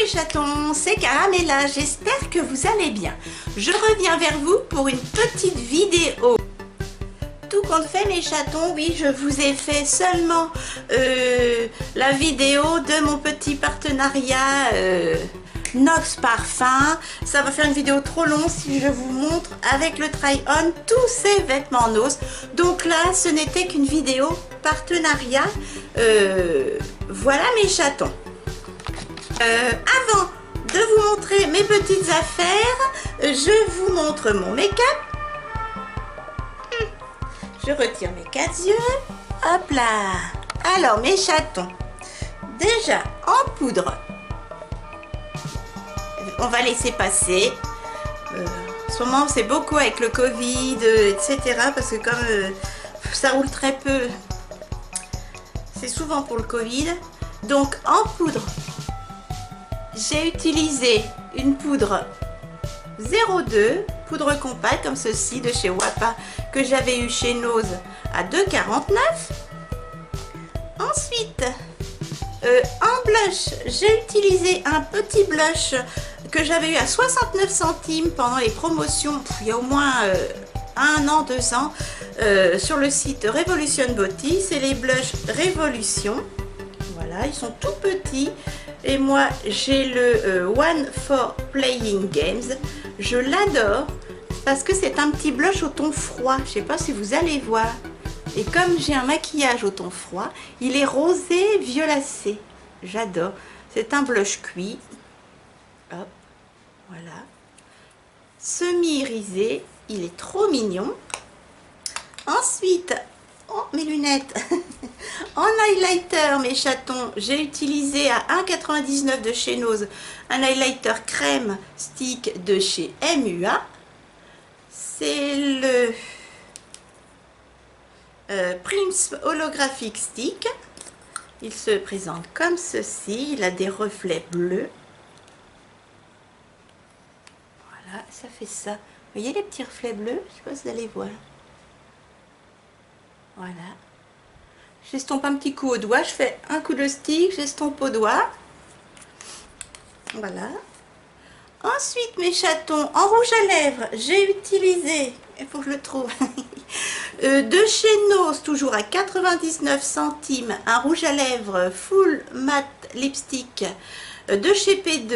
chatons, c'est Caramella, j'espère que vous allez bien. Je reviens vers vous pour une petite vidéo. Tout compte fait mes chatons, oui, je vous ai fait seulement la vidéo de mon petit partenariat Nox Parfum. Ça va faire une vidéo trop longue si je vous montre avec le try-on tous ces vêtements Nox. Donc là, ce n'était qu'une vidéo partenariat. Voilà mes chatons. Avant de vous montrer mes petites affaires, je vous montre mon make-up. Je retire mes 4 yeux. Hop là. Alors mes chatons, déjà en poudre, on va laisser passer. En ce moment c'est beaucoup avec le Covid, etc. Parce que comme ça roule très peu, c'est souvent pour le Covid. Donc en poudre, j'ai utilisé une poudre 02, poudre compacte comme ceci de chez Wapa que j'avais eu chez Nose à 2,49. Ensuite, en blush, j'ai utilisé un petit blush que j'avais eu à 69 centimes pendant les promotions, il y a au moins 1 an, 2 ans, sur le site Revolution Beauty. C'est les blushs Révolution. Voilà, ils sont tout petits. Et moi, j'ai le One for Playing Games. Je l'adore parce que c'est un petit blush au ton froid. Je ne sais pas si vous allez voir. Et comme j'ai un maquillage au ton froid, il est rosé violacé. J'adore. C'est un blush cuit. Hop, voilà. Semi-irisé. Il est trop mignon. Ensuite, oh, mes lunettes. En highlighter, mes chatons, j'ai utilisé à 1,99 de chez Nose un highlighter crème stick de chez MUA. C'est le Prince Holographic Stick. Il se présente comme ceci. Il a des reflets bleus. Voilà, ça fait ça. Vous voyez les petits reflets bleus? Je sais pas si vous allez voir. Voilà. J'estompe un petit coup au doigt, je fais un coup de stick, j'estompe au doigt. Voilà. Ensuite, mes chatons, en rouge à lèvres, j'ai utilisé, il faut que je le trouve, de chez Nose, toujours à 99 centimes, un rouge à lèvres full matte lipstick de chez P2.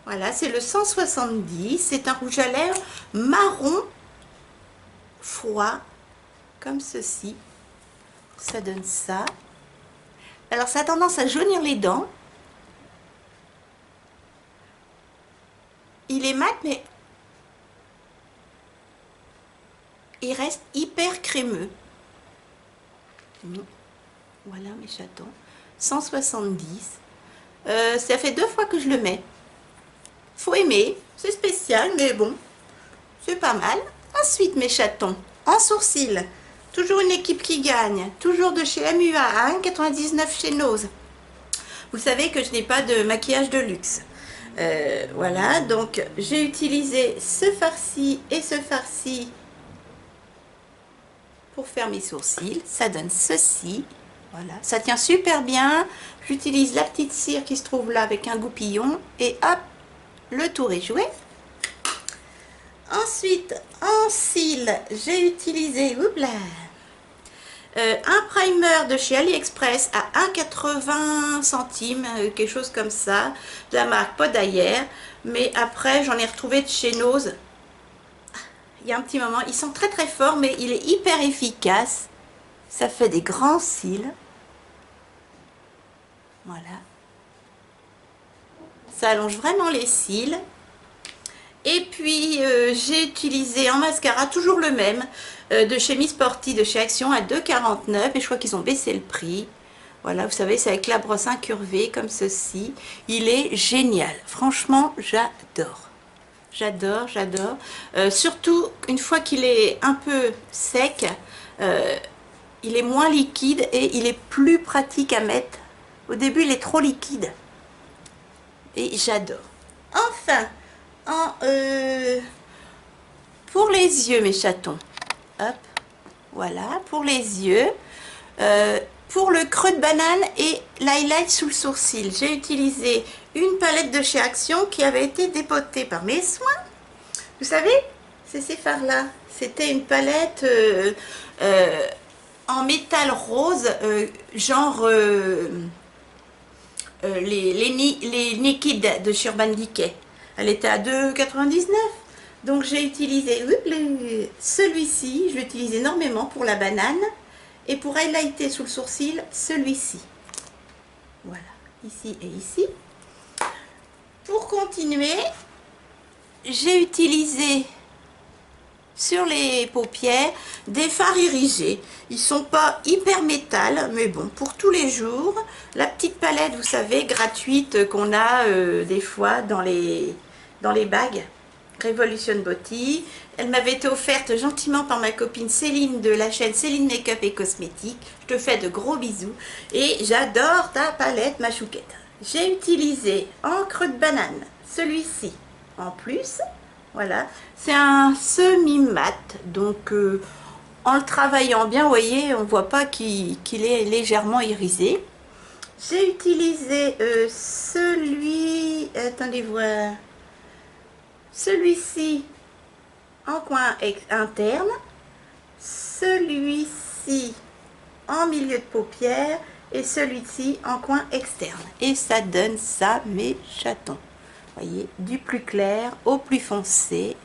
Voilà, c'est le 170. C'est un rouge à lèvres marron froid, comme ceci. Ça donne ça. Alors ça a tendance à jaunir les dents. Il est mat mais il reste hyper crémeux. Voilà mes chatons. 170. Ça fait 2 fois que je le mets. Faut aimer. C'est spécial mais bon. C'est pas mal. Ensuite mes chatons. En sourcils. Toujours une équipe qui gagne, toujours de chez MUA à 1,99 chez Nose. Vous savez que je n'ai pas de maquillage de luxe. Voilà, donc j'ai utilisé ce farci et ce farci pour faire mes sourcils. Ça donne ceci. Voilà, ça tient super bien. J'utilise la petite cire qui se trouve là avec un goupillon. Et hop, le tour est joué. Ensuite, en cils, j'ai utilisé un primer de chez AliExpress à 1,80 centimes, quelque chose comme ça, de la marque Podayer. Mais après, j'en ai retrouvé de chez Nose. Il y a un petit moment, il sent très très fort, mais il est hyper efficace. Ça fait des grands cils. Voilà. Ça allonge vraiment les cils. Et puis j'ai utilisé en mascara toujours le même de chez Miss Sporty, de chez Action à 2,49 et je crois qu'ils ont baissé le prix. Voilà, vous savez, c'est avec la brosse incurvée comme ceci. Il est génial. Franchement, j'adore. J'adore, j'adore. Surtout une fois qu'il est un peu sec, il est moins liquide et il est plus pratique à mettre. Au début, il est trop liquide. Et j'adore. Enfin, pour les yeux mes chatons, hop, voilà, pour les yeux, pour le creux de banane et l'highlight sous le sourcil, j'ai utilisé une palette de chez Action qui avait été dépotée par mes soins. Vous savez, c'est ces fards-là. C'était une palette en métal rose, genre les Naked de chez Urban Decay. Elle était à 2,99 €. Donc j'ai utilisé celui-ci, je l'utilise énormément pour la banane. Et pour highlighter sous le sourcil, celui-ci. Voilà, ici et ici. Pour continuer, j'ai utilisé sur les paupières des fards irrigés. Ils sont pas hyper métal, mais bon, pour tous les jours. La petite palette, vous savez, gratuite qu'on a des fois dans les bagues. Revolution Beauty. Elle m'avait été offerte gentiment par ma copine Céline de la chaîne Céline Make-up et Cosmétiques. Je te fais de gros bisous. Et j'adore ta palette, ma chouquette. J'ai utilisé encre de banane, celui-ci en plus. Voilà, c'est un semi-mat. Donc, en le travaillant bien, vous voyez, on ne voit pas qu'il est légèrement irisé. J'ai utilisé celui... Attendez voir... Celui-ci en coin interne, celui-ci en milieu de paupière et celui-ci en coin externe. Et ça donne ça, mes chatons. Voyez, du plus clair au plus foncé.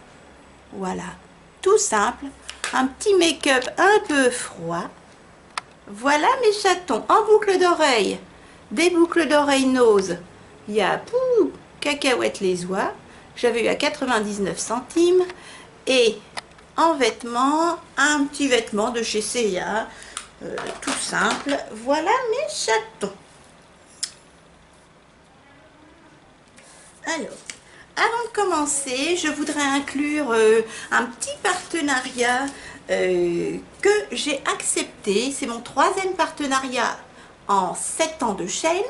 Voilà, tout simple. Un petit make-up un peu froid. Voilà mes chatons, en boucle d'oreille. Des boucles d'oreille nose. Il y a cacahuètes les oies. J'avais eu à 99 centimes. Et en vêtements, un petit vêtement de chez C&A, tout simple. Voilà mes chatons. Alors, avant de commencer, je voudrais inclure un petit partenariat que j'ai accepté. C'est mon 3e partenariat en 7 ans de chaîne.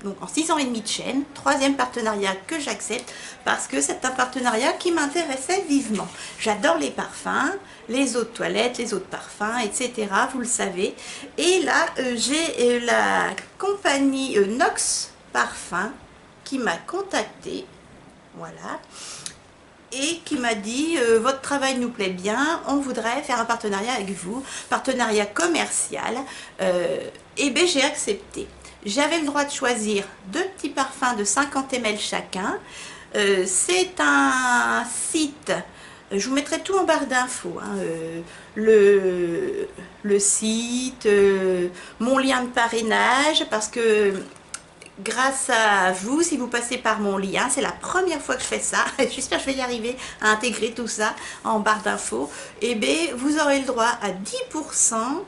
Donc en 6 ans et demi de chaîne, 3e partenariat que j'accepte parce que c'est un partenariat qui m'intéressait vivement. J'adore les parfums, les eaux de toilette, les eaux de parfum, etc. Vous le savez. Et là, j'ai la compagnie Nox Parfum qui m'a contacté. Voilà. Et qui m'a dit votre travail nous plaît bien, on voudrait faire un partenariat avec vous, partenariat commercial. Et bien j'ai accepté. J'avais le droit de choisir 2 petits parfums de 50 ml chacun. C'est un site, je vous mettrai tout en barre d'infos, hein, le site, mon lien de parrainage, parce que grâce à vous, si vous passez par mon lien, c'est la première fois que je fais ça, j'espère que je vais y arriver à intégrer tout ça en barre d'infos, et bien vous aurez le droit à 10%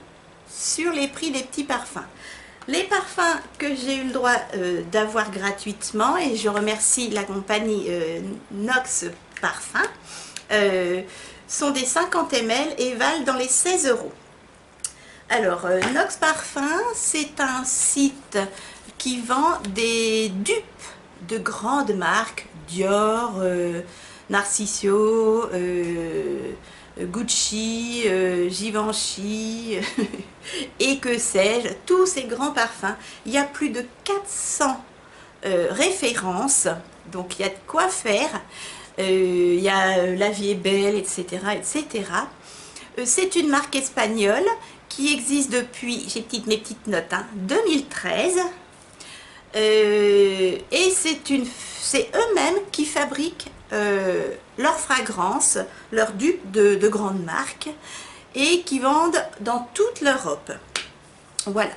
sur les prix des petits parfums. Les parfums que j'ai eu le droit d'avoir gratuitement, et je remercie la compagnie Nox Parfum, sont des 50 ml et valent dans les 16 €. Alors, Nox Parfum, c'est un site qui vend des dupes de grandes marques, Dior, Narciso, Gucci, Givenchy et que sais-je, tous ces grands parfums. Il y a plus de 400 références, donc il y a de quoi faire. Il y a La Vie est belle, etc. etc. C'est une marque espagnole qui existe depuis, j'ai mes petites notes, hein, 2013. Et c'est eux-mêmes qui fabriquent leurs fragrances, leurs dupes de grandes marques et qui vendent dans toute l'Europe. Voilà.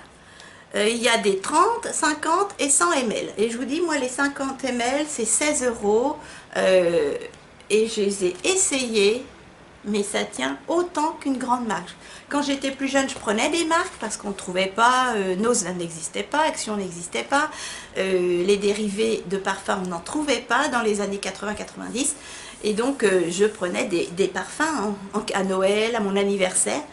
Il y a des 30, 50 et 100 ml. Et je vous dis, moi, les 50 ml, c'est 16 €. Et je les ai essayés, mais ça tient autant qu'une grande marque. Quand j'étais plus jeune, je prenais des marques parce qu'on ne trouvait pas, Nose n'existait pas, Action n'existait pas, les dérivés de parfums, on n'en trouvait pas dans les années 80-90. Et donc, je prenais des parfums à Noël, à mon anniversaire.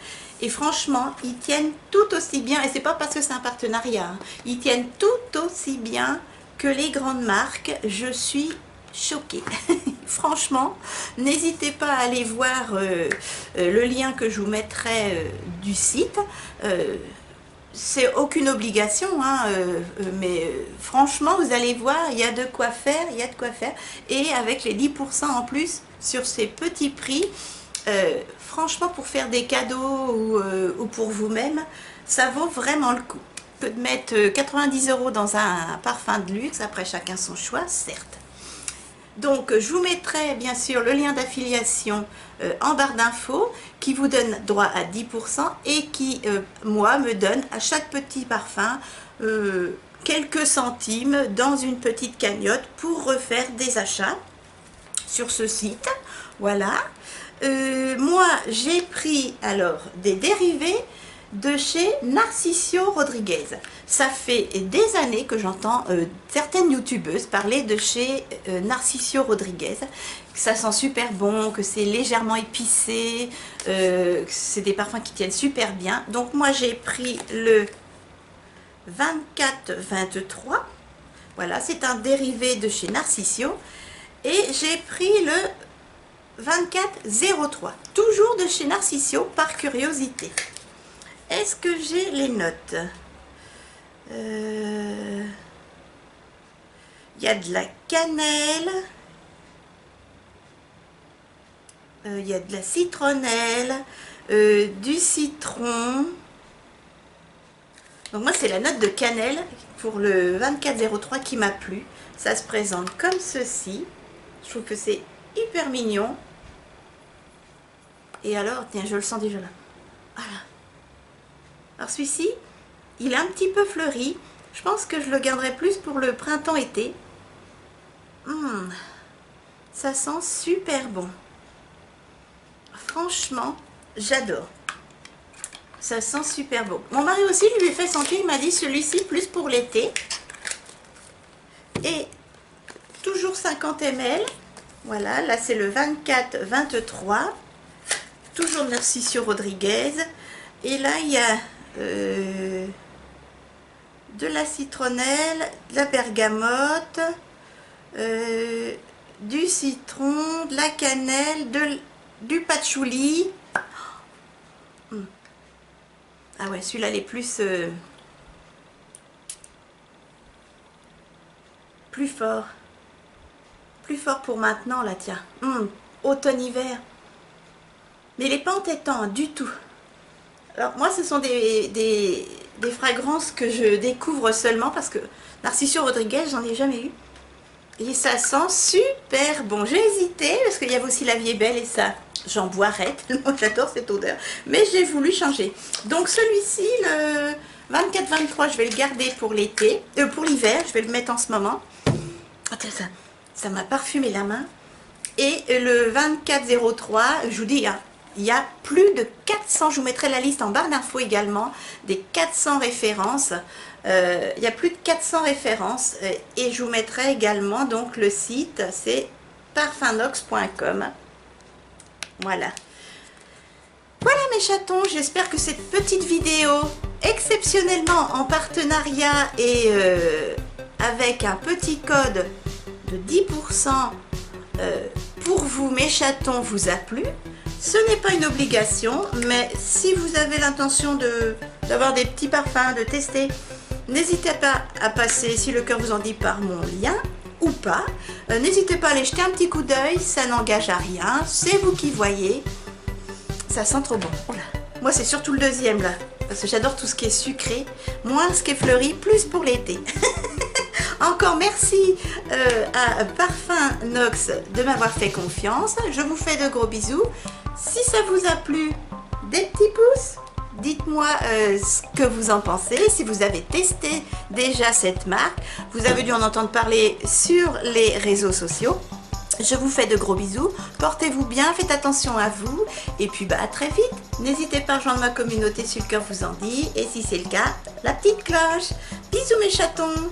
Et franchement, ils tiennent tout aussi bien, et c'est pas parce que c'est un partenariat, hein, ils tiennent tout aussi bien que les grandes marques. Je suis choquée. Franchement, n'hésitez pas à aller voir le lien que je vous mettrai du site. c'est aucune obligation, hein, mais franchement, vous allez voir, il y a de quoi faire, il y a de quoi faire. Et avec les 10% en plus sur ces petits prix, franchement, pour faire des cadeaux ou pour vous-même, ça vaut vraiment le coup. On peut mettre 90 € dans un parfum de luxe, après chacun son choix, certes. Donc, je vous mettrai bien sûr le lien d'affiliation en barre d'infos qui vous donne droit à 10% et qui, moi, me donne à chaque petit parfum quelques centimes dans une petite cagnotte pour refaire des achats sur ce site. Voilà. Moi, j'ai pris alors des dérivés de chez Narciso Rodriguez. Ça fait des années que j'entends certaines youtubeuses parler de chez Narciso Rodriguez, que ça sent super bon, que c'est légèrement épicé, que c'est des parfums qui tiennent super bien. Donc moi j'ai pris le 24-23, voilà, c'est un dérivé de chez Narciso, et j'ai pris le 24-03, toujours de chez Narciso par curiosité. Est-ce que j'ai les notes? Il y a de la cannelle, il y a de la citronnelle, du citron. Donc moi c'est la note de cannelle pour le 24-03 qui m'a plu. Ça se présente comme ceci. Je trouve que c'est hyper mignon. Et alors, tiens, je le sens déjà là. Voilà. Alors celui-ci, il est un petit peu fleuri. Je pense que je le garderai plus pour le printemps-été. Ça sent super bon. Franchement, j'adore. Ça sent super bon. Mon mari aussi, lui fait sentir, il m'a dit celui-ci plus pour l'été. Et toujours 50 ml. Voilà, là c'est le 24-23. Toujours Narciso Rodriguez. Et là, il y a de la citronnelle, de la bergamote, du citron, de la cannelle, du patchouli. Ah ouais, celui-là, il est plus fort. Plus fort pour maintenant, là, tiens. Automne-hiver. Mais il n'est pas entêtant, du tout. Alors moi ce sont des fragrances que je découvre seulement parce que Narciso Rodriguez j'en ai jamais eu. Et ça sent super bon. J'ai hésité parce qu'il y avait aussi La Vie est belle et ça j'en boirais tellement j'adore cette odeur. Mais j'ai voulu changer. Donc celui-ci, le 24-23, je vais le garder pour l'été, pour l'hiver, je vais le mettre en ce moment. Attends, ça m'a parfumé la main. Et le 24-03, je vous dis, hein, il y a plus de 400, je vous mettrai la liste en barre d'infos également, des 400 références. Il y a plus de 400 références et je vous mettrai également donc le site, c'est parfumnox.com. Voilà. Voilà mes chatons, j'espère que cette petite vidéo, exceptionnellement en partenariat et avec un petit code de 10% pour vous mes chatons vous a plu. Ce n'est pas une obligation, mais si vous avez l'intention d'avoir des petits parfums, de tester, n'hésitez pas à passer, si le cœur vous en dit, par mon lien ou pas. N'hésitez pas à aller jeter un petit coup d'œil, ça n'engage à rien, c'est vous qui voyez. Ça sent trop bon. Oh là. Moi c'est surtout le deuxième là, parce que j'adore tout ce qui est sucré, moins ce qui est fleuri, plus pour l'été. Encore merci à Parfum Nox de m'avoir fait confiance. Je vous fais de gros bisous. Si ça vous a plu, des petits pouces. Dites-moi ce que vous en pensez. Si vous avez testé déjà cette marque, vous avez dû en entendre parler sur les réseaux sociaux. Je vous fais de gros bisous. Portez-vous bien, faites attention à vous. Et puis à très vite. N'hésitez pas à rejoindre ma communauté si le cœur vous en dit. Et si c'est le cas, la petite cloche. Bisous mes chatons.